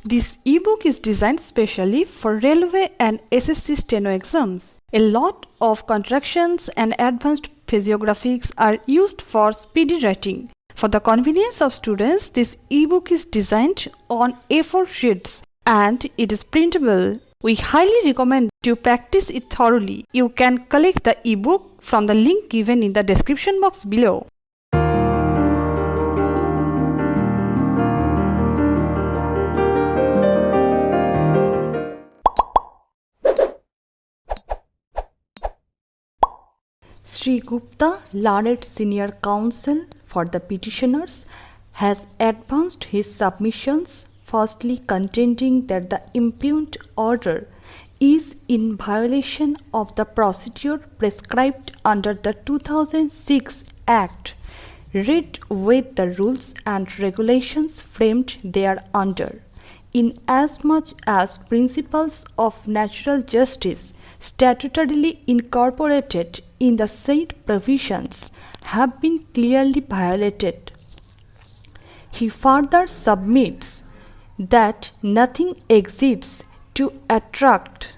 This ebook is designed specially for railway and SSC steno exams. A lot of contractions and advanced physiographics are used for speedy writing. For the convenience of students, this ebook is designed on A4 sheets and it is printable. We highly recommend you practice it thoroughly. You can collect the ebook from the link given in the description box below. Sri Gupta, Learned Senior Counsel for the petitioners, has advanced his submissions, firstly contending that the impugned order is in violation of the procedure prescribed under the 2006 Act, read with the rules and regulations framed thereunder, inasmuch as principles of natural justice statutorily incorporated in the said provisions have been clearly violated. He further submits that nothing exists to attract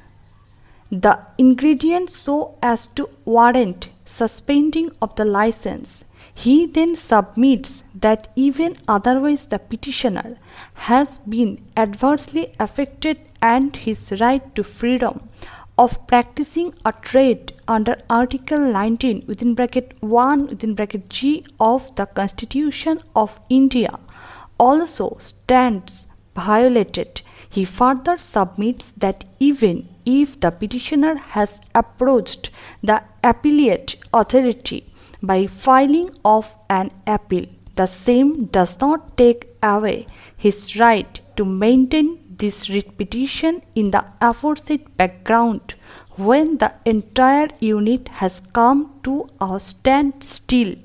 the ingredient so as to warrant suspending of the license. He then submits that even otherwise the petitioner has been adversely affected and his right to freedom of practicing a trade under Article 19 (1) G of the Constitution of India also stands violated. He further submits that even if the petitioner has approached the appellate authority by filing of an appeal, the same does not take away his right to maintain this writ petition in the aforesaid background when the entire unit has come to a standstill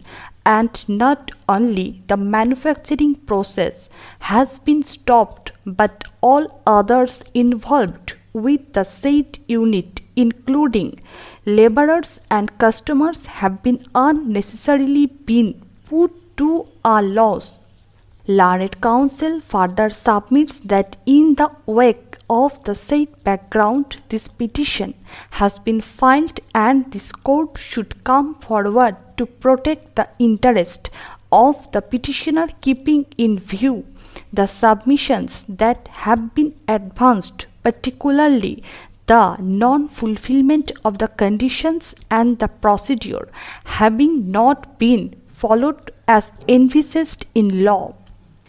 and not only the manufacturing process has been stopped but all others involved with the said unit including laborers and customers have been unnecessarily been put to a loss. Learned Counsel further submits that in the wake of the said background, this petition has been filed and this court should come forward to protect the interest of the petitioner, keeping in view the submissions that have been advanced, particularly the non-fulfillment of the conditions and the procedure having not been followed as envisaged in law.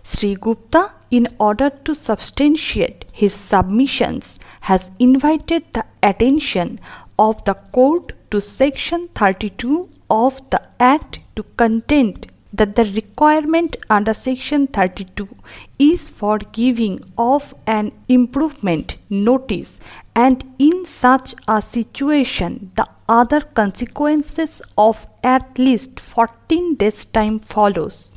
Sri Gupta, in order to substantiate his submissions, has invited the attention of the court to Section 32 of the Act to contend that the requirement under Section 32 is for giving of an improvement notice, and in such a situation the other consequences of at least 14 days' time follows.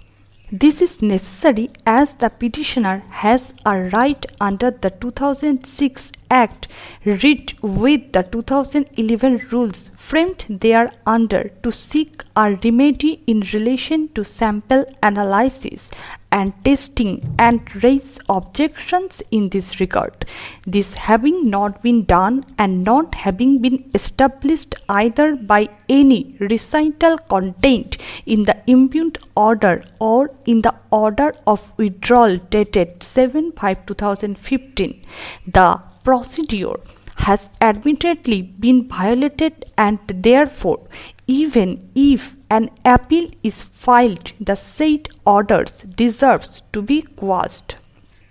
This is necessary as the petitioner has a right under the 2006 Act read with the 2011 rules framed thereunder to seek a remedy in relation to sample analysis and testing and raise objections in this regard. This having not been done and not having been established either by any recital contained in the impugned order or in the order of withdrawal dated 7/5/2015, the procedure has admittedly been violated and therefore even if an appeal is filed, the said orders deserves to be quashed.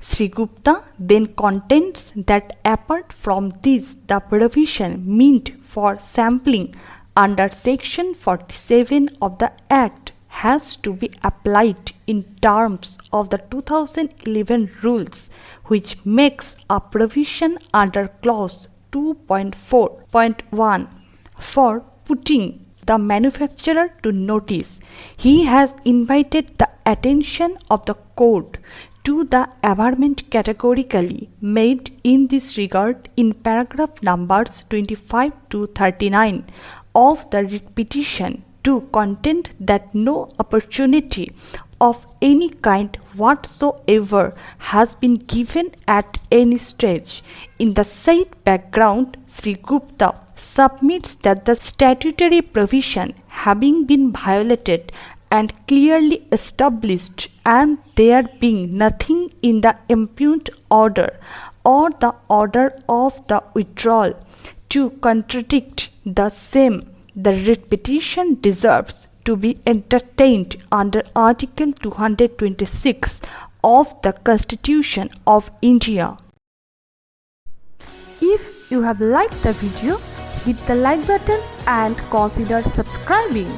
Sri Gupta then contends that apart from this, the provision meant for sampling under Section 47 of the Act has to be applied in terms of the 2011 rules, which makes a provision under clause 2.4.1 for putting the manufacturer to notice. He has invited the attention of the court to the averment categorically made in this regard in paragraph numbers 25 to 39 of the writ petition to contend that no opportunity of any kind whatsoever has been given at any stage. In the said background, Sri Gupta submits that the statutory provision having been violated and clearly established, and there being nothing in the impugned order or the order of the withdrawal to contradict the same, the writ petition deserves to be entertained under Article 226 of the Constitution of India. If you have liked the video, hit the like button and consider subscribing.